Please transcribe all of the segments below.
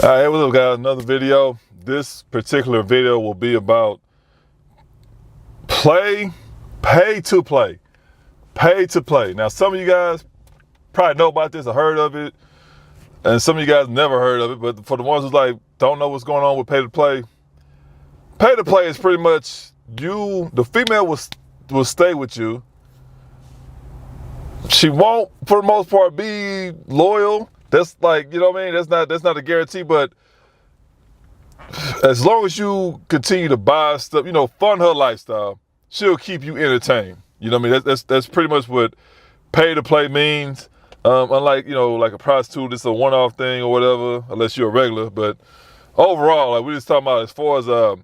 All right, what's up, guys? Another video. This particular video will be about pay to play. Pay to play. Now, some of you guys probably know about this or heard of it, and some of you guys never heard of it. But for the ones who don't know what's going on with pay to play is pretty much the female will stay with you. She won't, for the most part, be loyal. That's like, you know what I mean? That's not a guarantee, but as long as you continue to buy stuff, fund her lifestyle, she'll keep you entertained. You know what I mean? That's pretty much what pay to play means. Unlike, like a prostitute, it's a one-off thing or whatever, unless you're a regular. But overall, like we just talking about as far as a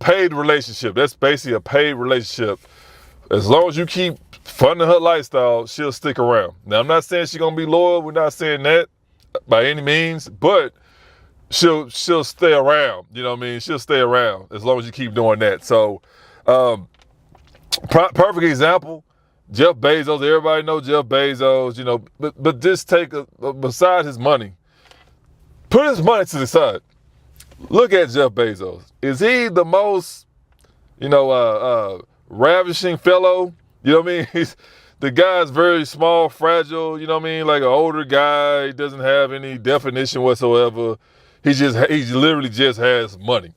paid relationship. That's basically a paid relationship. As long as you keep funding her lifestyle, she'll stick around. Now, I'm not saying she's gonna be loyal. We're not saying that by any means, but she'll stay around. You know what I mean? She'll stay around as long as you keep doing that. So, perfect example, Jeff Bezos. Everybody knows Jeff Bezos. But just take besides his money, put his money to the side. Look at Jeff Bezos. Is he the most, ravishing fellow? You know what I mean? The guy's very small, fragile, you know what I mean? Like an older guy, he doesn't have any definition whatsoever. He literally just has money.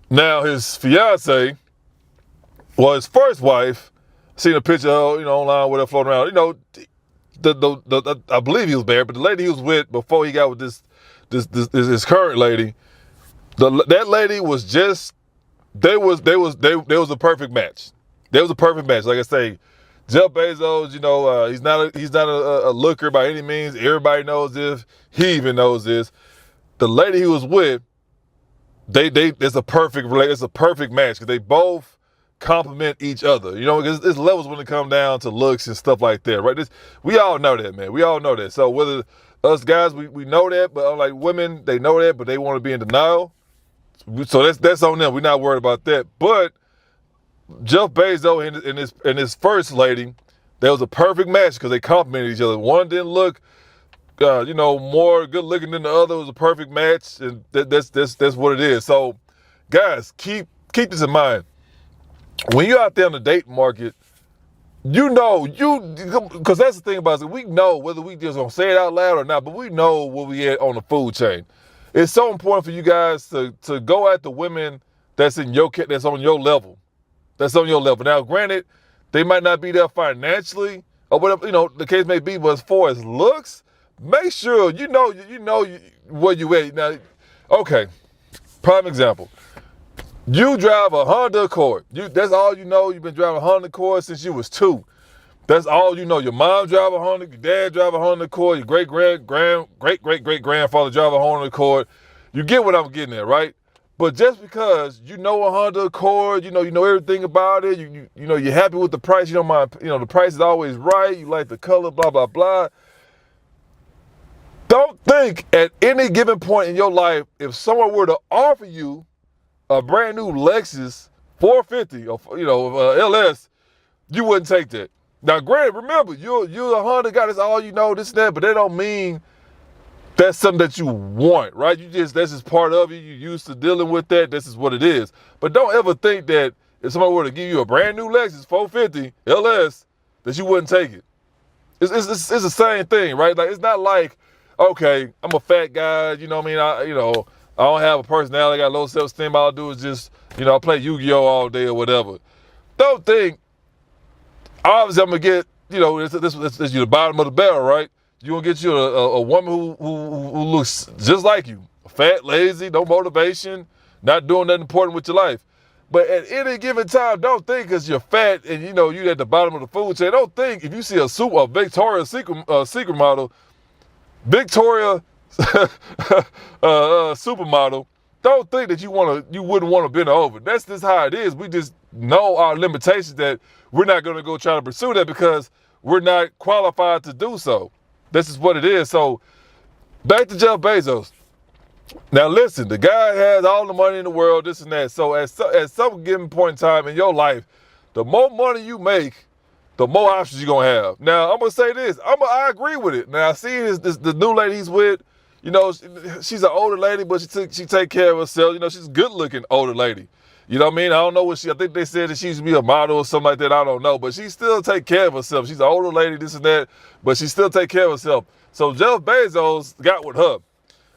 Now his fiance, his first wife, seen a picture of, online with her floating around. I believe he was married, but the lady he was with before he got with this current lady, that lady was just, they was a perfect match. They was a perfect match. Like I say, Jeff Bezos, he's not a looker by any means. Everybody knows this. He even knows this. The lady he was with, it's a perfect match because they both complement each other. Because there's levels when it comes down to looks and stuff like that, right? We all know that, man. We all know that. So whether us guys, we know that, but unlike women, they know that, but they want to be in denial. So that's on them. We're not worried about that. But Jeff Bezos and his first lady, that was a perfect match because they complemented each other. One didn't look, more good looking than the other. It was a perfect match, and that's what it is. So, guys, keep this in mind. When you're out there in the dating market, because that's the thing about it. We know whether we just gonna say it out loud or not, but we know where we at on the food chain. It's so important for you guys to go at the women that's on your level. That's on your level. Now, granted, they might not be there financially or whatever, the case may be, but as far as looks, make sure you know where you at. Now, okay, prime example. You drive a Honda Accord. That's all you know. You've been driving a Honda Accord since you was 2. That's all you know. Your mom drive a Honda, your dad drive a Honda Accord, your great-great-great-grandfather drive a Honda Accord. You get what I'm getting at, right? But just because you know a Honda Accord, you know everything about it, you're happy with the price, you don't mind, the price is always right, you like the color, blah, blah, blah. Don't think at any given point in your life, if someone were to offer you a brand new Lexus 450 or LS, you wouldn't take that. Now, granted, remember, you're a Honda guy, that's all you know, this and that, but that don't mean that's something that you want, right? That's just part of you. You're used to dealing with that. This is what it is. But don't ever think that if somebody were to give you a brand new Lexus 450 LS, that you wouldn't take it. It's the same thing, right? Like, it's not like, okay, I'm a fat guy, you know what I mean? I don't have a personality, I got low self-esteem. All I do is just, I play Yu-Gi-Oh all day or whatever. Don't think, obviously I'm gonna get, this is the bottom of the barrel, right? You're gonna get you a woman who looks just like you. Fat, lazy, no motivation, not doing nothing important with your life. But at any given time, don't think because you're fat and you're at the bottom of the food chain. Don't think if you see a Victoria's Secret model, Victoria supermodel, don't think that you wouldn't want to bend her over. That's just how it is. We just know our limitations that we're not gonna go try to pursue that because we're not qualified to do so. This is what it is. So back to Jeff Bezos. Now listen, the guy has all the money in the world, this and that. So at some given point in time in your life, the more money you make, the more options you're gonna have. Now I'm gonna say this. I agree with it. Now I see the new lady he's with. You know, she's an older lady, but she take care of herself. You know, she's a good looking older lady. You know what I mean? I don't know I think they said that she used to be a model or something like that. I don't know. But she still take care of herself. She's an older lady, this and that, but she still take care of herself. So Jeff Bezos got with her.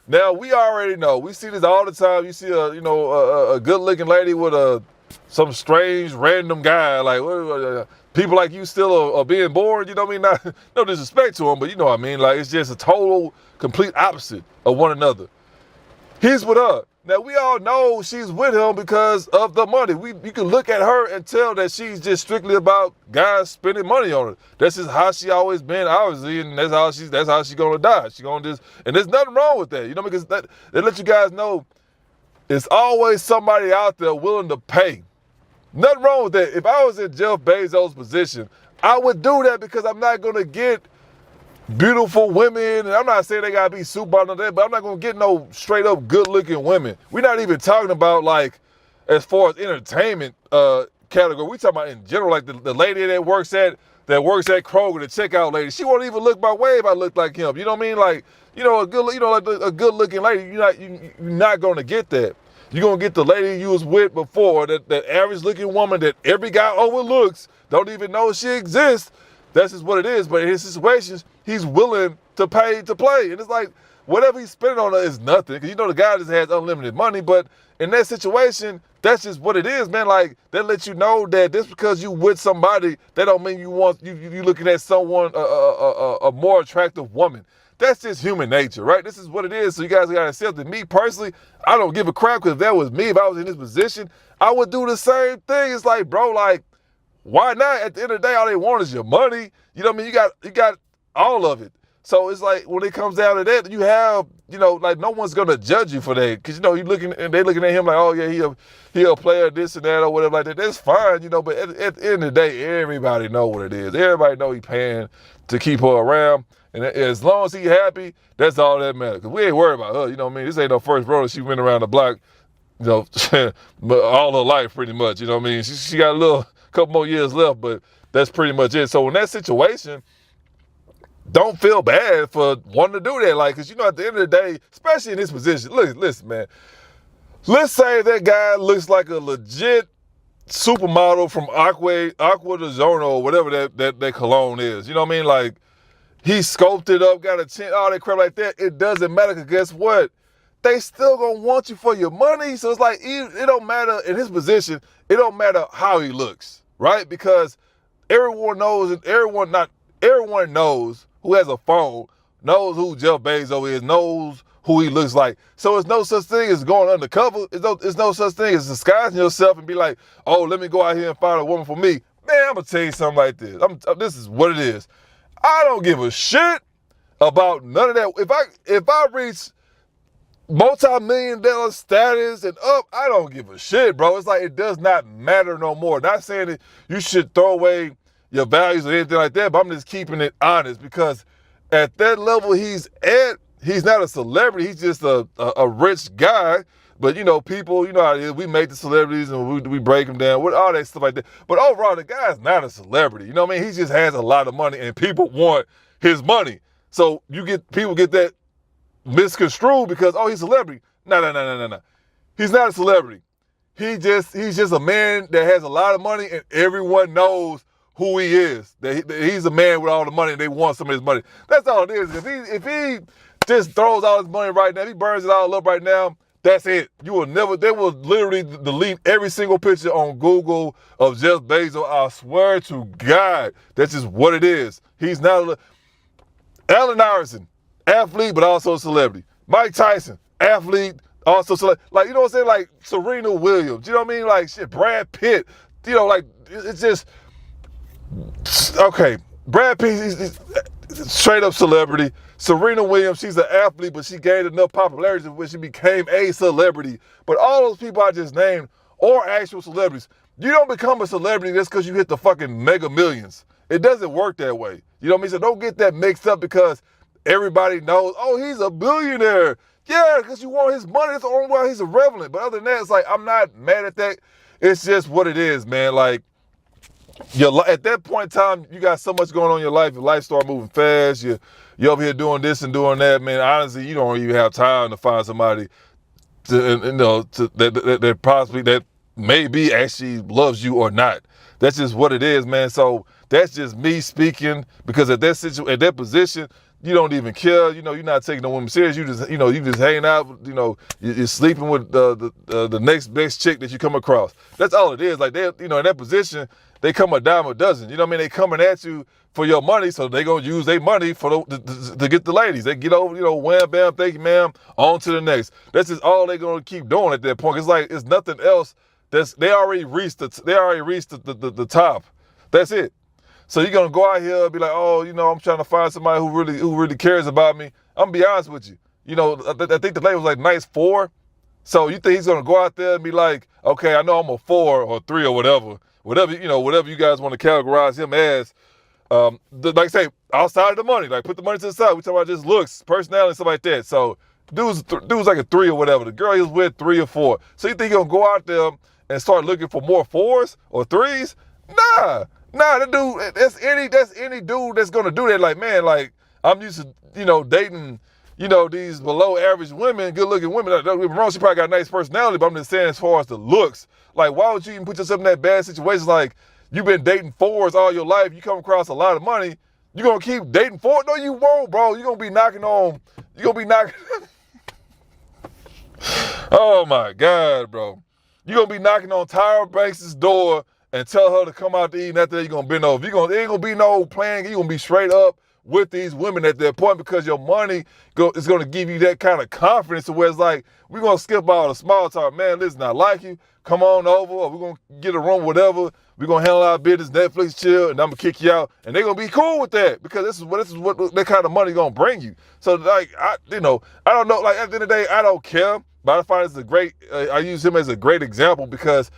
Now, we already know. We see this all the time. You see a good looking lady with some strange random guy. Like, people like you still are being born. You know what I mean? Not, no disrespect to them, but you know what I mean? Like, it's just a total, complete opposite of one another. He's with her. Now, we all know she's with him because of the money. You can look at her and tell that she's just strictly about guys spending money on her. That's just how she always been, obviously, and that's how she's gonna die. She gonna just, and there's nothing wrong with that, you know, because they let you guys know it's always somebody out there willing to pay. Nothing wrong with that. If I was in Jeff Bezos' position, I would do that because I'm not gonna get beautiful women, and I'm not saying they gotta be super on that, but I'm not gonna get no straight up good looking women. We're not even talking about like as far as entertainment category. We talking about in general, like the lady that works at Kroger, the checkout lady. She won't even look my way if I look like him. You know what I mean? Like, you know, a good looking lady. You're not gonna get that. You're gonna get the lady you was with before, that average looking woman that every guy overlooks, don't even know she exists. That's just what it is. But in his situations, he's willing to pay to play. And it's like, whatever he's spending on her is nothing. Because you know the guy just has unlimited money. But in that situation, that's just what it is, man. Like, that lets you know that just because you with somebody, that don't mean you looking at someone, a more attractive woman. That's just human nature, right? This is what it is. So you guys got to accept it. Me personally, I don't give a crap, because if that was me, if I was in this position, I would do the same thing. It's like, bro, like, why not? At the end of the day, all they want is your money. You know what I mean? You got all of it. So it's like, when it comes down to that, you have, you know, like, no one's gonna judge you for that, because, you know, they looking at him like, oh yeah, he a player, this and that or whatever like that. That's fine, you know. But at the end of the day, everybody know what it is. Everybody know he paying to keep her around, and as long as he happy, that's all that matters. Because we ain't worried about her. You know what I mean? This ain't no first brother. She went around the block, you know, all her life pretty much. You know what I mean? She got a couple more years left, but that's pretty much it. So in that situation, don't feel bad for wanting to do that. Like, because, you know, at the end of the day, especially in this position, listen, man. Let's say that guy looks like a legit supermodel from Aqua de Giorno or whatever that cologne is. You know what I mean? Like, he sculpted up, got a chin, all that crap like that. It doesn't matter, because guess what? They still gonna want you for your money. So it's like, it don't matter in his position. It don't matter how he looks, right? Because everyone knows who has a phone, knows who Jeff Bezos is, knows who he looks like. So it's no such thing as going undercover. It's no such thing as disguising yourself and be like, oh, let me go out here and find a woman for me. Man, I'm gonna tell you something like this. This is what it is. I don't give a shit about none of that. If I reach multi-million-dollar status and up, I don't give a shit, bro. It's like, it does not matter no more. Not saying that you should throw away your values or anything like that, but I'm just keeping it honest, because at that level he's at, he's not a celebrity. He's just a rich guy. But, you know, people, you know how it is. We make the celebrities and we break them down with all that stuff like that. But overall, the guy's not a celebrity. You know what I mean? He just has a lot of money, and people want his money. So people get that misconstrued because, oh, he's a celebrity. No. He's not a celebrity. He's just a man that has a lot of money, and everyone knows who he is. That he's a man with all the money, and they want some of his money. That's all it is. If he just throws all his money right now, if he burns it all up right now, that's it. They will literally delete every single picture on Google of Jeff Bezos. I swear to God, that's just what it is. He's not Allen Iverson, athlete, but also a celebrity. Mike Tyson, athlete, also celebrity. Like, you know what I'm saying? Like Serena Williams, you know what I mean? Like, shit, Brad Pitt, you know, like, it's just, okay, Brad Pitt, he's straight up celebrity. Serena Williams, she's an athlete, but she gained enough popularity when she became a celebrity. But all those people I just named are actual celebrities. You don't become a celebrity just because you hit the fucking mega millions. It doesn't work that way. You know what I mean? So don't get that mixed up because everybody knows, oh, he's a billionaire. Yeah, because you want his money. That's the only why he's irrelevant. But other than that, it's like, I'm not mad at that. It's just what it is, man. Like, at that point in time, you got so much going on in your life. Your life start moving fast. Your you over here doing this and doing that, man. Honestly, you don't even have time to find somebody that possibly that maybe actually loves you or not. That's just what it is, man. So that's just me speaking, because at that position, you don't even care. You're not taking no woman serious. You just hanging out. You're sleeping with the next best chick that you come across. That's all it is. Like they, in that position, they come a dime a dozen. You know what I mean? They coming at you for your money, so they gonna use their money to get the ladies. They get over, wham, bam, thank you, ma'am, on to the next. That's just all they gonna keep doing at that point. It's like it's nothing else. They already reached the top. That's it. So you're gonna go out here and be like, oh, I'm trying to find somebody who really cares about me. I'm gonna be honest with you. I think the lady was like nice 4. So you think he's gonna go out there and be like, okay, I know I'm a 4 or 3 or whatever you guys want to categorize him as. Like I say, outside of the money, like put the money to the side. We talking about just looks, personality, stuff like that. So dude's like a 3 or whatever. The girl he was with 3 or 4. So you think you're gonna go out there and start looking for more 4s or 3s? Nah, that dude. That's any dude that's gonna do that. Like, man, like I'm used to dating these below average women, good looking women. Don't get me wrong, she probably got a nice personality, but I'm just saying as far as the looks, like why would you even put yourself in that bad situation? Like you've been dating 4s all your life, you come across a lot of money, you gonna keep dating 4? No, you won't, bro. You're gonna be knocking. Oh my God, bro. You're gonna be knocking on Tyra Banks' door and tell her to come out to eat, and after that you're gonna bend over. There ain't gonna be no plan. You're gonna be straight up with these women at that point, because your money is gonna give you that kind of confidence to where it's like, we're gonna skip all the small talk. Man, listen, I like you. Come on over, or we're gonna get a room, whatever. We're gonna handle our business, Netflix, chill, and I'm gonna kick you out. And they're gonna be cool with that, because this is what that kind of money gonna bring you. So like, I don't know. Like at the end of the day, I don't care. But I find it's a great. I use him as a great example, because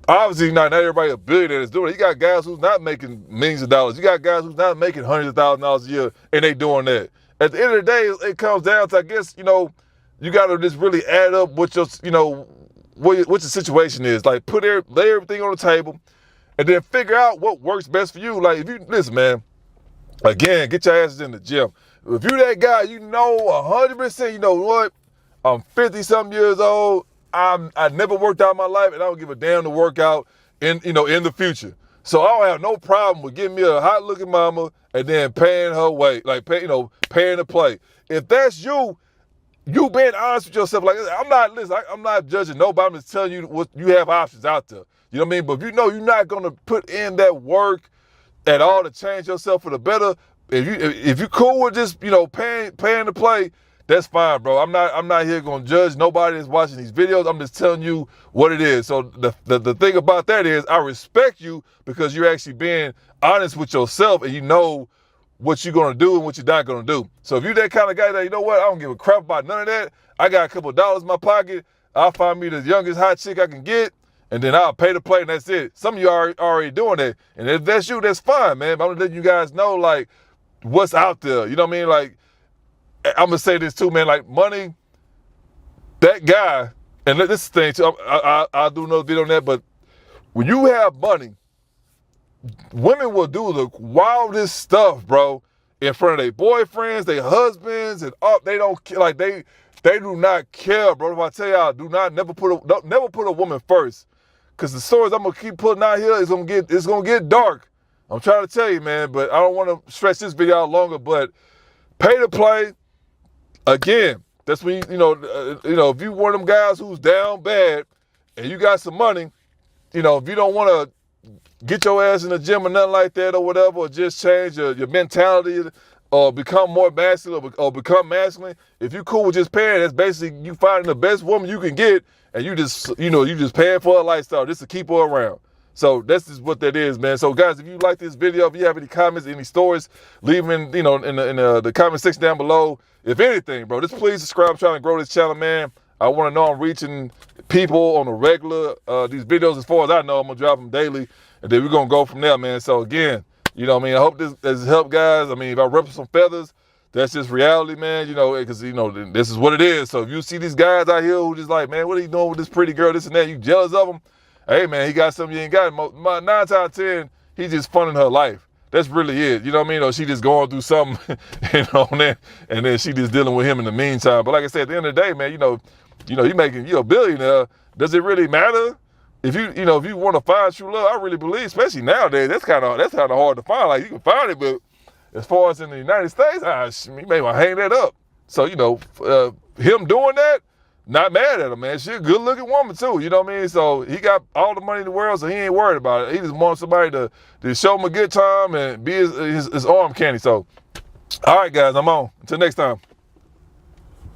obviously not everybody a billionaire is doing it. You got guys who's not making millions of dollars. You got guys who's not making hundreds of thousands of dollars a year, and they doing that. At the end of the day, it comes down to, I guess, you got to just really add up what your, what your situation is. Like lay everything on the table, and then figure out what works best for you. Like if you listen, man, again, get your asses in the gym. If you that guy, 100%, you know what? I'm 50-something years old. I never worked out in my life, and I don't give a damn to work out in the future. So I don't have no problem with getting me a hot looking mama and then paying her way, like paying to play. If that's you being honest with yourself. Like I'm not judging nobody. I'm just telling you what you have options out there. You know what I mean? But if you're not gonna put in that work at all to change yourself for the better, if you cool with just paying to play, that's fine, bro. I'm not here gonna judge nobody that's watching these videos. I'm just telling you what it is. So the thing about that is, I respect you because you're actually being honest with yourself, and you know what you're gonna do and what you're not gonna do. So if you're that kind of guy that, I don't give a crap about none of that. I got a couple of dollars in my pocket. I'll find me the youngest hot chick I can get, and then I'll pay to play, and that's it. Some of you are already doing that, and if that's you, that's fine, man. But I'm letting you guys know like what's out there. You know what I mean? Like, I'm gonna say this too, man. Like money, that guy, and this is the thing too. I'll do another video on that. But when you have money, women will do the wildest stuff, bro, in front of their boyfriends, their husbands, and they don't like they do not care, bro. If I tell y'all, never put a woman first, because the stories I'm gonna keep putting out here is gonna get dark. I'm trying to tell you, man, but I don't want to stretch this video out longer. But pay to play. Again, that's when if you one of them guys who's down bad and you got some money, if you don't want to get your ass in the gym or nothing like that or whatever, or just change your mentality or become more masculine or become masculine, if you cool with just paying, that's basically you finding the best woman you can get, and you just paying for her lifestyle just to keep her around. So that's just what that is, man. So guys, if you like this video, if you have any comments, any stories, leave them in the comment section down below. If anything, bro, just please subscribe. I'm trying to grow this channel, man. I want to know I'm reaching people on a regular. These videos, as far as I know, I'm gonna drop them daily, and then we're gonna go from there, man. So again, I hope this has helped, guys. I mean, if I ruffle some feathers, that's just reality, man. Because this is what it is. So if you see these guys out here who just like, man, what are you doing with this pretty girl, this and that, you jealous of them? Hey, man, he got something you ain't got. 9 times out of 10, he's just funding her life. That's really it. You know what I mean? Or she just going through something, and then she just dealing with him in the meantime. But like I said, at the end of the day, man, you a billionaire. Does it really matter? If you want to find true love, I really believe, especially nowadays, that's kind of hard to find. Like, you can find it, but as far as in the United States, you may want to hang that up. So, him doing that, not mad at her, man. She a good looking woman too, you know what I mean? So he got all the money in the world, so he ain't worried about it. He just wants somebody to show him a good time and be his arm candy. So, all right, guys, I'm on. Until next time.